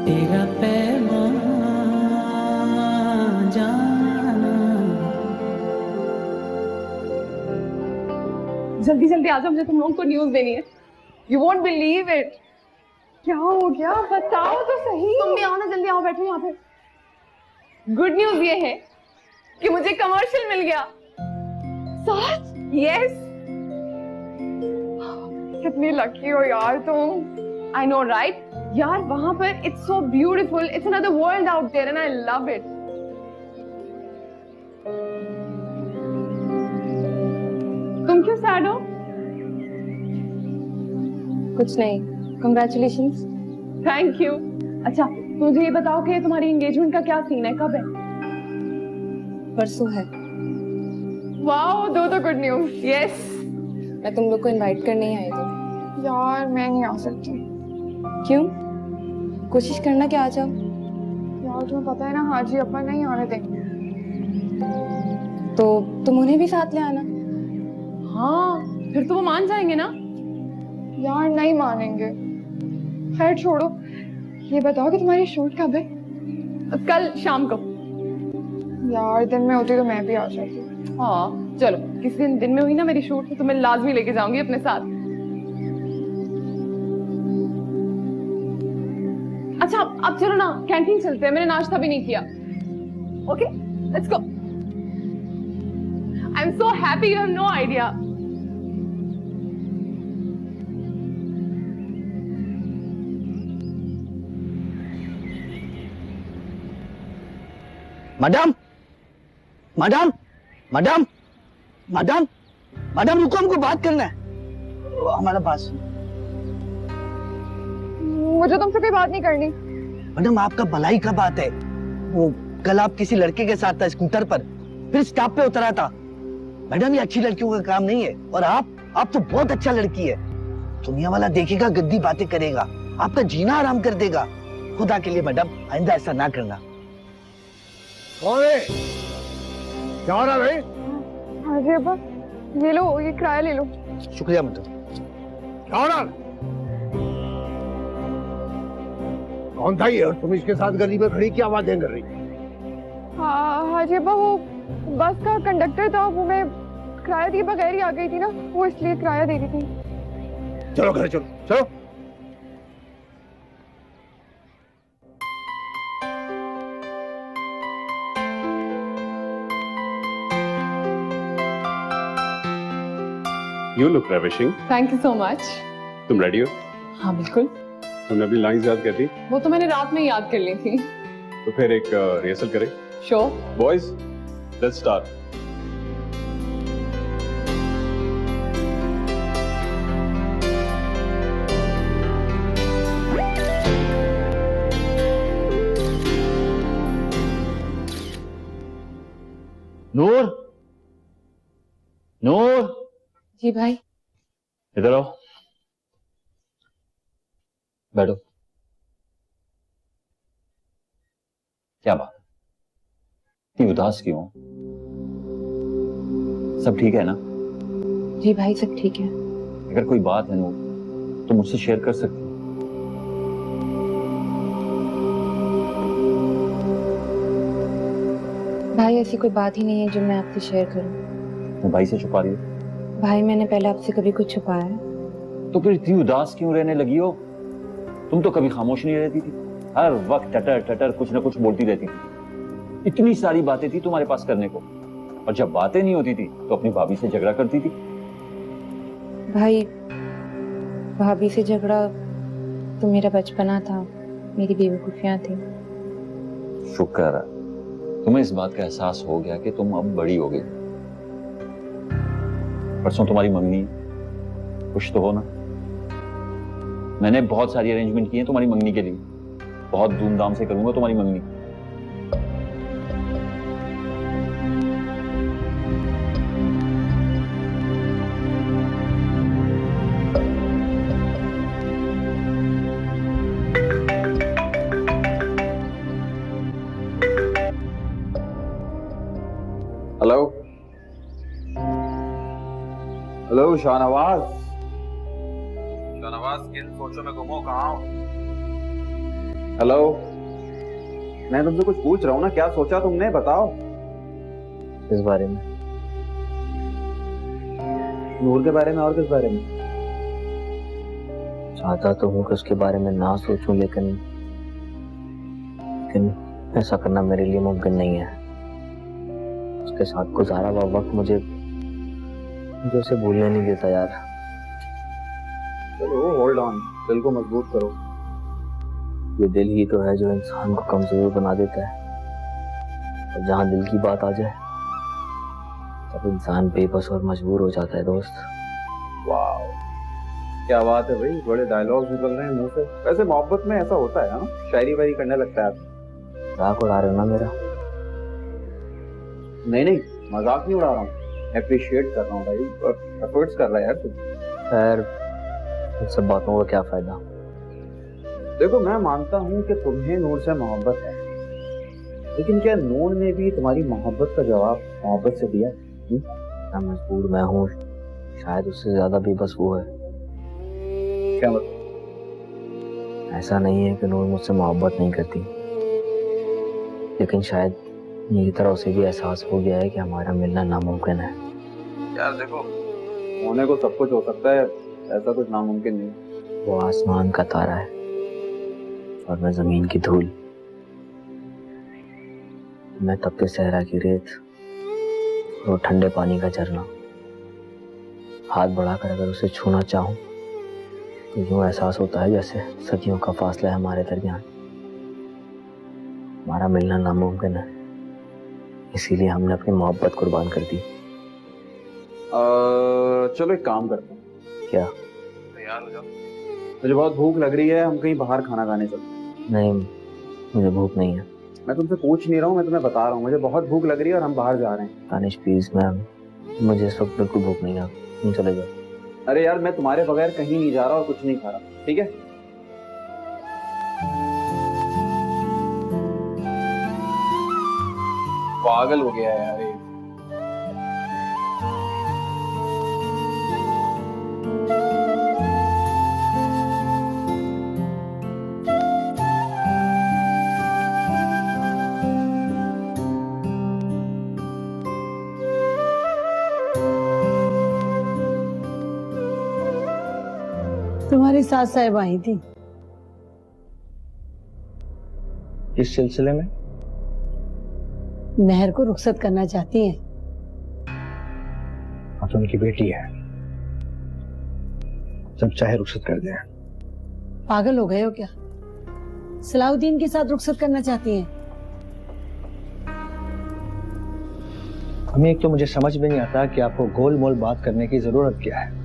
तेरा पैगाम जाना। जल्दी जल्दी आ जाओ, मुझे तुम लोगों को न्यूज़ देनी है। You won't believe it. क्या हो गया, बताओ तो सही। तुम भी आओ ना, जल्दी आओ, बैठो यहाँ पे। गुड न्यूज़ ये है कि मुझे कमर्शियल मिल गया। सच? यस। कितनी लकी हो यार तुम। आई नो राइट यार, वहां पर it's so beautiful, it's another world out there and I love it. तुम क्यों सैड हो? कुछ नहीं, कंग्रेचुलेशंस। Thank you. अच्छा मुझे ये बताओ कि तुम्हारी एंगेजमेंट का क्या सीन है, कब है? परसों है। वाओ, दो तो गुड न्यूज़। यस। मैं तुम लोग को इनवाइट करने ही आई थी। यार मैं नहीं आ सकती। क्यों? कोशिश करना कि आ जाओ। यार तुम्हें पता है ना, हाजी अपा नहीं आने देंगे। तो तुम उन्हें भी साथ ले आना। हाँ फिर तो वो मान जाएंगे ना? यार नहीं मानेंगे। खैर छोड़ो, ये बताओ कि तुम्हारी शूट कब है? कल शाम को। यार दिन में होती तो मैं भी आ जाती। हाँ चलो, किसी दिन में हुई ना मेरी शूट तो मैं लाजमी लेके जाऊंगी अपने साथ। अच्छा अब चलो ना, कैंटीन चलते हैं, मैंने नाश्ता भी नहीं किया। Okay let's go. I am so happy, you have no idea. Madam madam madam madam madam रुको, हमको बात करना है। हमारा पास मुझे तुमसे कोई बात नहीं करनी। मैडम आपका भलाई का बात है। वो कल आप किसी लड़के के साथ था स्कूटर पर, फिर स्टॉप पे उतरा था। मैडम ये अच्छी लड़कियों का काम नहीं है, और आप तो बहुत अच्छा लड़की है। दुनिया वाला देखेगा, गंदी बातें करेगा, आपका जीना आराम कर देगा। खुदा के लिए मैडम आइंदा ऐसा ना करना। कौन है? क्या हो रहा है भाई? हाजी अब्बा ये लो, ये किराया ले लो। शुक्रिया मैडम। क्या हो रहा है? कौन था ये और तुम इसके साथ गली में खड़ी क्या आवाजें कर रही? हाँ हाजी अब्बा, वो बस का कंडक्टर था, वो मैं किराया दिए बगैर ही आ गई थी ना, वो इसलिए किराया दे रही थी। चलो घर चलो चलो। You look ravishing. Thank you so much. तुम रेडी हो? हाँ बिल्कुल। तुमने अपनी लाइंस याद कर ली? वो तो मैंने रात में याद कर ली थी। तो फिर एक रिहर्सल करें। Sure. Boys let's start. Noor Noor ji भाई। इधर आओ, बैठो। क्या बात, इतनी उदास क्यों? सब ठीक है ना? जी भाई सब ठीक है। अगर कोई बात है नूर तो मुझसे शेयर कर सकती हो। भाई ऐसी कोई बात ही नहीं है जो मैं आपसे शेयर करूं। मैं भाई से छुपा रही हो? भाई मैंने पहले आपसे कभी कुछ छुपाया है? तो फिर इतनी उदास क्यों रहने लगी हो? तुम तो कभी खामोश नहीं रहती थी, हर वक्त टटर टटर कुछ ना कुछ बोलती रहती थी। इतनी सारी बातें थी तुम्हारे पास करने को, और जब बातें नहीं होती थी तो अपनी भाभी से झगड़ा करती थी। भाई भाभी से झगड़ा तो मेरा बचपना था, मेरी बेवकूफियां थी। शुक्र है तुम्हें इस बात का एहसास हो गया कि तुम अब बड़ी हो गई। परसों तुम्हारी मंगनी, खुश तो हो ना? मैंने बहुत सारी अरेंजमेंट की है तुम्हारी मंगनी के लिए, बहुत धूमधाम से करूंगा तुम्हारी मंगनी। Hello hello Shahnawaz. शाहनवाज किन सोचों में गुम हो, कहाँ हो? हेलो, मैं तुमसे कुछ पूछ रहा हूँ ना, क्या सोचा तुमने, बताओ। किस बारे में? नूर के बारे में। और किस बारे में? चाहता तो हूँ कि उसके बारे में ना सोचूं, लेकिन ऐसा करना मेरे लिए मुमकिन नहीं है। उसके साथ गुजारा हुआ वक्त मुझे उसे भूलने नहीं देता यार। चलो होल्ड ऑन, दिल को मजबूत करो। ये दिल ही तो है जो इंसान को कमजोर बना देता है, और जहाँ दिल की बात आ जाए तब इंसान बेबस और मजबूर हो जाता है दोस्त। वाह, क्या बात है भाई, बड़े डायलॉग्स निकल रहे हैं मुंह से। वैसे मोहब्बत में ऐसा होता है ना, शायरी वायरी करने लगता है आदमी। मजाक उड़ा रहे हो ना मेरा? नहीं नहीं, मजाक नहीं उड़ा रहा हूँ, अप्रिशिएट कर रहा हूँ भाई, और एफर्ट्स कर रहा है यार तुम। खैर, इन सब बातों का क्या फायदा। देखो, मैं मानता हूँ कि तुम्हें नूर से मोहब्बत है, लेकिन क्या नूर ने भी तुम्हारी मोहब्बत का जवाब मोहब्बत से दिया? ना मजबूर मैं हूँ, शायद उससे ज्यादा बेबस वो है। क्या मतलब? ऐसा नहीं है कि नूर मुझसे मोहब्बत नहीं करती, लेकिन शायद मेरी तरह उसे भी एहसास हो गया है कि हमारा मिलना नामुमकिन है। यार देखो, होने को सब कुछ हो सकता है, ऐसा कुछ नामुमकिन नहीं। वो आसमान का तारा है और मैं जमीन की धूल। मैं तपते सहरा की रेत और ठंडे पानी का झरना। हाथ बढ़ाकर अगर उसे छूना चाहूं तो यूं एहसास होता है जैसे सदियों का फासला है हमारे दरमियान। हमारा मिलना नामुमकिन है, इसीलिए हमने अपनी मोहब्बत कुर्बान कर दी। चलो एक काम करते हैं। क्या? तैयार हो जाओ, मुझे बहुत भूख लग रही है, हम कहीं बाहर खाना खाने चलते हैं। नहीं, मुझे भूख नहीं है। मैं तुमसे पूछ नहीं रहा हूँ, मैं तुम्हें बता रहा हूँ, मुझे बहुत भूख लग रही है और हम बाहर जा रहे हैं। दानिश प्लीज, मुझे इस वक्त बिल्कुल भूख नहीं है, तुम चले जाओ। अरे यार, मैं तुम्हारे बगैर कहीं नहीं जा रहा और कुछ नहीं खा रहा, ठीक है? पागल हो गया है यार ये। तुम्हारी सास साहिब आई थी। इस सिलसिले में मेहर को रुखसत करना चाहती हैं। आप तो उनकी बेटी है, जब चाहे रुखसत कर दें। पागल हो गए हो क्या? सलाउद्दीन के साथ रुखसत करना चाहती हैं? हमें एक तो मुझे समझ में नहीं आता कि आपको गोल मोल बात करने की जरूरत क्या है।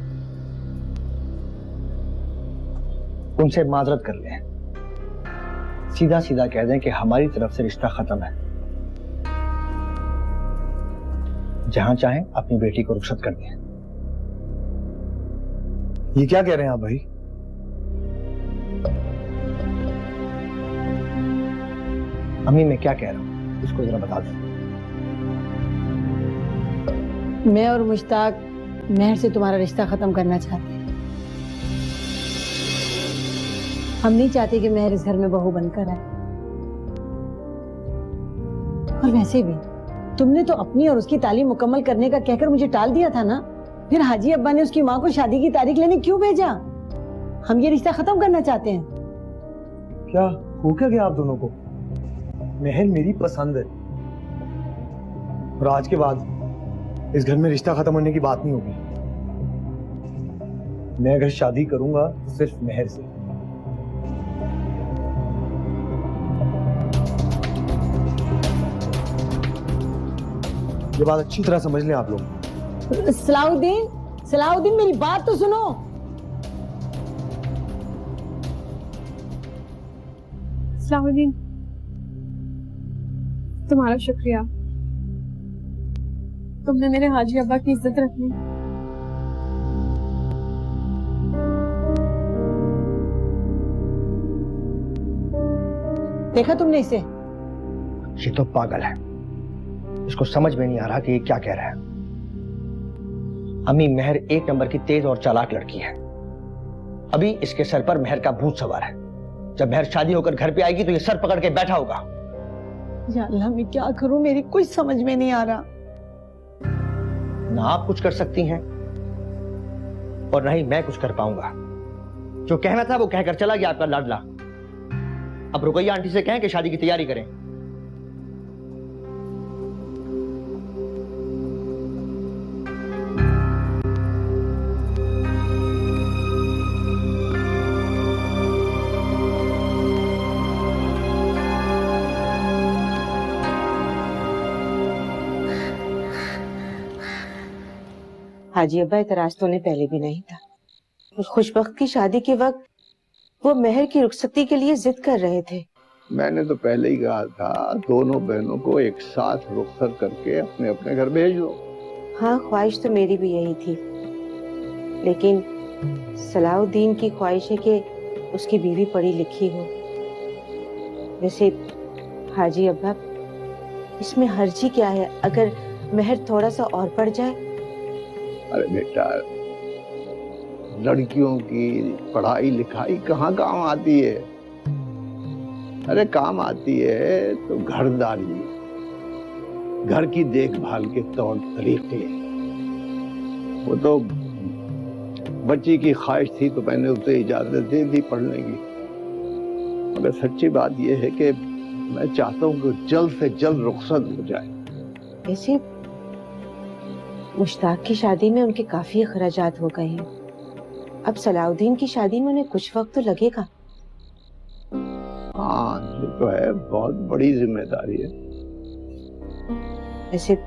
उनसे माजरत कर लें, सीधा सीधा कह दें कि हमारी तरफ से रिश्ता खत्म है। जहां चाहें अपनी बेटी को रुखसत कर दें। ये क्या कह रहे हैं आप भाई? अम्मी, मैं क्या कह रहा हूं इसको जरा बता दें। मैं और मुश्ताक मेहर से तुम्हारा रिश्ता खत्म करना चाहते हैं। हम नहीं चाहते कि मेहर इस घर में बहू बनकर आए। और वैसे भी तुमने तो अपनी और उसकी तालीम मुकम्मल करने का कहकर मुझे टाल दिया था ना। फिर हाजी अब्बा ने उसकी माँ को शादी की तारीख लेने क्यों भेजा? हम ये रिश्ता खत्म करना चाहते हैं। क्या हो क्या गया आप दोनों को? मेहर मेरी पसंद है, और आज के बाद इस घर में रिश्ता खत्म होने की बात नहीं होगी। मैं अगर शादी करूंगा तो सिर्फ मेहर से। ये बात अच्छी तरह समझ लें आप लोग। सलाउद्दीन, सलाउद्दीन मेरी बात तो सुनो। सलाहुद्दीन, तुम्हारा शुक्रिया, तुमने मेरे हाजी अब्बा की इज्जत रखी। देखा तुमने इसे? ये तो पागल है, इसको समझ में नहीं आ रहा कि ये क्या कह रहा है। अम्मी, मेहर एक नंबर की तेज और चालाक लड़की है। अभी इसके सर पर मेहर का भूत सवार है। जब महर शादी होकर घर पे आएगी तो ये सर पकड़ के बैठा होगा। या अल्लाह, मैं क्या करूं, मेरी कुछ समझ में नहीं आ रहा। ना आप कुछ कर सकती हैं और ना ही मैं कुछ कर पाऊंगा। जो कहना था वो कहकर चला गया आपका लाडला। अब रुकैया आंटी से कहें कि शादी की तैयारी करें। हाजी अब्बा, इतराज तो उन्हें पहले भी नहीं था। उस खुशबख्त की शादी के वक्त वो महर की रुखसती के लिए जिद कर रहे थे। मैंने तो पहले ही कहा था दोनों बहनों को एक साथ रुखसत करके अपने अपने घर भेज दो। हाँ, ख्वाहिश तो मेरी भी यही थी, लेकिन सलाउद्दीन की ख्वाहिश है कि उसकी बीवी पढ़ी लिखी हो। वैसे हाजी अब्बा, इसमें हर्जी क्या है अगर महर थोड़ा सा और पड़ जाए? अरे बेटा, लड़कियों की पढ़ाई लिखाई कहाँ काम आती है? अरे काम आती है तो घरदारी, घर की देखभाल के तौर तरीके। वो तो बच्ची की ख्वाहिश थी तो मैंने उसे इजाजत दे दी पढ़ने की, मगर सच्ची बात यह है कि मैं चाहता हूँ कि जल्द से जल्द रुखसत हो जाए। ऐसे मुश्ताक की शादी में उनके काफी अखराजात हो गए हैं। अब सलाउद्दीन की शादी में उन्हें कुछ वक्त तो लगेगा। हाँ, ये तो है, बहुत बड़ी जिम्मेदारी है। वैसे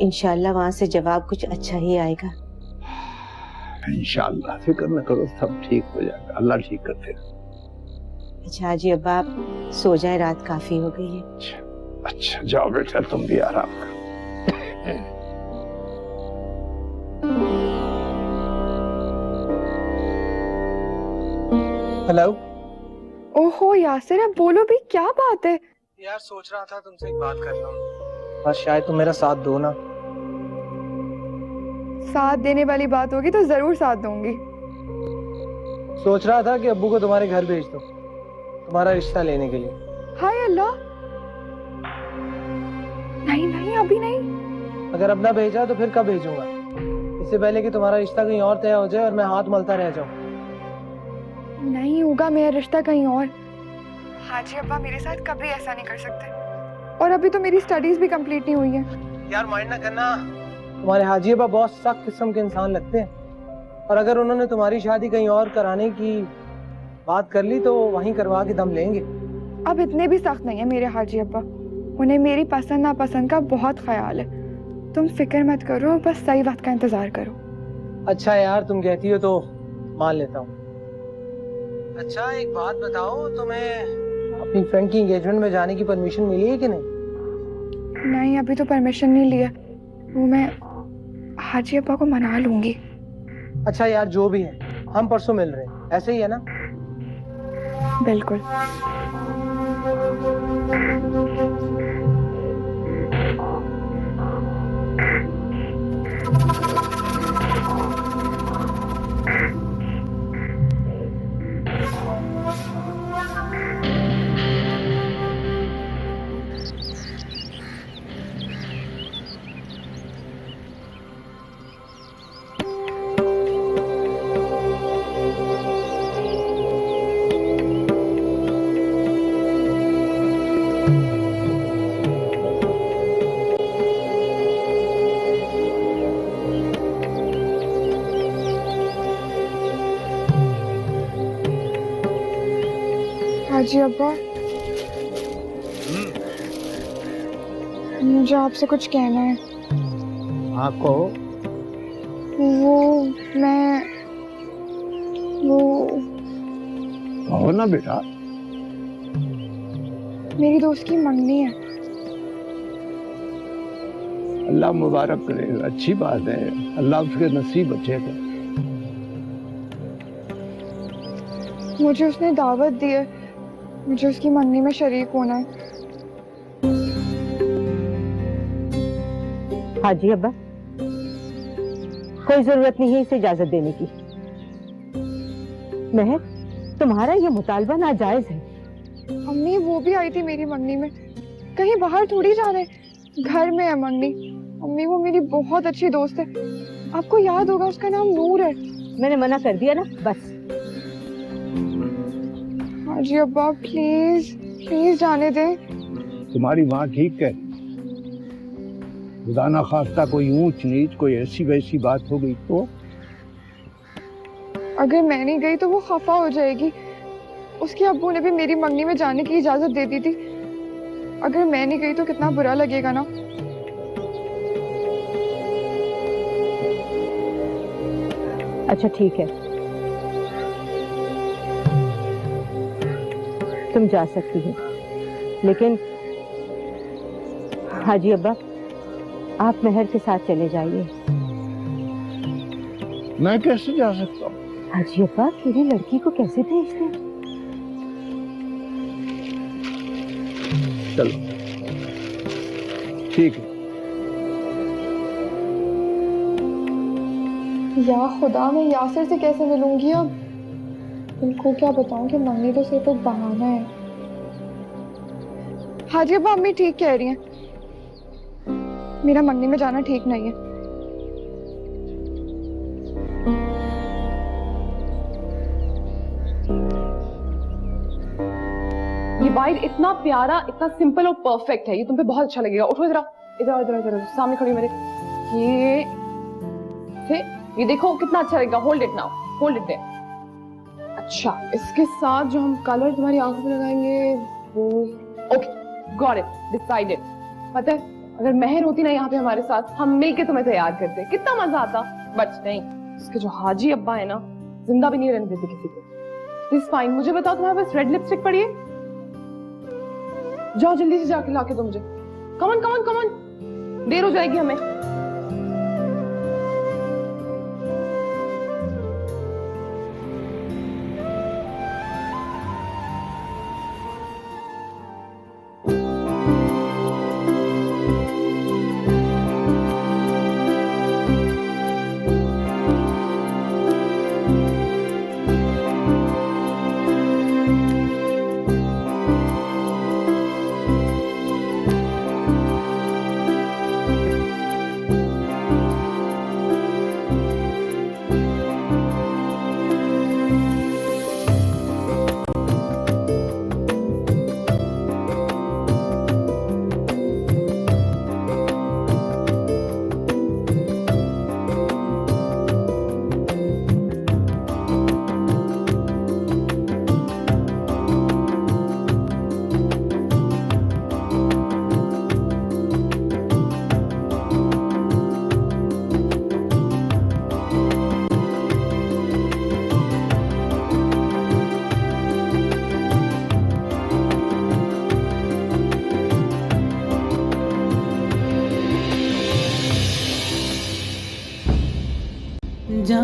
इंशाल्लाह वहां से जवाब कुछ अच्छा ही आएगा। इंशाल्लाह, फिक्र न करो, सब ठीक हो जाएगा, अल्लाह ठीक करते हैं। अच्छा जी, अब आप सो जाए, रात काफी हो गई है। अच्छा जाओ बेटा, तुम भी आराम करो। हेलो। ओहो यासिर, अब बोलो भी, क्या बात है? यार सोच रहा था तुमसे एक बात कर लूं, बस शायद तुम मेरा साथ दो ना। साथ देने वाली बात होगी तो जरूर साथ दूंगी। सोच रहा था कि अब्बू को तुम्हारे घर भेज दो, तुम्हारा रिश्ता लेने के लिए। हाय अल्लाह, नहीं नहीं अभी नहीं। अगर अब ना भेजा तो फिर कब भेजूंगा? इससे पहले कि तुम्हारा रिश्ता कहीं और तय हो जाए और मैं हाथ मलता रह जाऊं। नहीं होगा मेरा रिश्ता कहीं और। हाजी अब्बा मेरे साथ कभी ऐसा नहीं कर सकते, और अभी तो मेरी स्टडीज भी कंप्लीट नहीं हुई है। यार माइंड ना करना, तुम्हारे हाजी अब्बा बहुत सख्त किस्म के इंसान लगते हैं, और अगर उन्होंने तुम्हारी शादी कहीं और कराने की बात कर ली तो वहीं करवा के दम लेंगे। अब इतने भी सख्त नहीं है मेरे हाजी अब्बा, उन्हें मेरी पसंद नापसंद का बहुत ख्याल है। तुम फिक्र मत करो, बस सही वक्त का इंतजार करो। अच्छा यार, तुम कहती हो तो मान लेता हूँ। अच्छा एक बात बताओ, तुम्हें अपनी फ्रेंड की एंगेजमेंट में जाने की परमिशन मिली है कि नहीं? नहीं, अभी तो परमिशन नहीं लिया, वो मैं हाजी अब्बा को मना लूंगी। अच्छा यार, जो भी है, हम परसों मिल रहे हैं, ऐसे ही है ना? बिल्कुल। हाजी अब्बा, मुझे आपसे कुछ कहना है। हाँ कहो। वो कहो ना बेटा। मेरी दोस्त की मंगनी है। अल्लाह मुबारक करे, अच्छी बात है, अल्लाह उसके नसीब अच्छे करे। मुझे उसने दावत दी है, मुझे उसकी मंगनी में शरीक होना है। हाजी अब्बा, कोई जरूरत नहीं है इसे इजाजत देने की। महर, तुम्हारा ये मुतालबा नाजायज है। अम्मी वो भी आई थी मेरी मंगनी में, कहीं बाहर थोड़ी जा रहे, घर में है मंगनी। अम्मी वो मेरी बहुत अच्छी दोस्त है, आपको याद होगा उसका नाम नूर है। मैंने मना कर दिया ना, बस। हाजी अब्बा प्लीज प्लीज जाने दें। तुम्हारी माँ ठीक है, खुदा ना खास्ता कोई ऊंच नीच कोई ऐसी वैसी बात हो गई तो? अगर मैं नहीं गई तो वो खफा हो जाएगी। उसके अब्बू ने भी मेरी मंगनी में जाने की इजाजत दे दी थी। अगर मैं नहीं गई तो कितना बुरा लगेगा ना। अच्छा ठीक है, तुम जा सकती हो, लेकिन हाजी अब्बा आप मेहर के साथ चले जाइए। मैं कैसे जा सकता हूँ? हाजी अब्बा अकेली लड़की को कैसे भेज दें? चलो ठीक है। या खुदा मैं यासिर से कैसे मिलूंगी अब? उनको क्या बताऊं कि मंगनी तो सिर्फ एक बहाना है। हाजी अब्बा अम्मी ठीक कह रही हैं, मेरा मंगनी में जाना ठीक नहीं है। ये बाइट इतना प्यारा, इतना सिंपल और परफेक्ट है, ये तुम पे बहुत अच्छा लगेगा। उठो इधर, इधर इधर इधर सामने खड़ी मेरे। ये देखो कितना अच्छा लगेगा। Hold it now, hold it there. अच्छा, इसके साथ जो हम कलर तुम्हारी आंखों में लगाएंगे वो ओके, गॉट इट, डिसाइडेड। पता है अगर मेहर होती ना यहाँ पे हमारे साथ, हम मिलके तुम्हें तैयार करते, कितना मजा आता। बट नहीं, इसके जो हाजी अब्बा है ना, जिंदा भी नहीं रहने देते किसी को। It's fine. मुझे बताओ तुम्हारे पास रेड लिपस्टिक पड़ी है? जाओ जल्दी से जाके लाके दो मुझे। कमन कमन कमन, देर हो जाएगी हमें। जा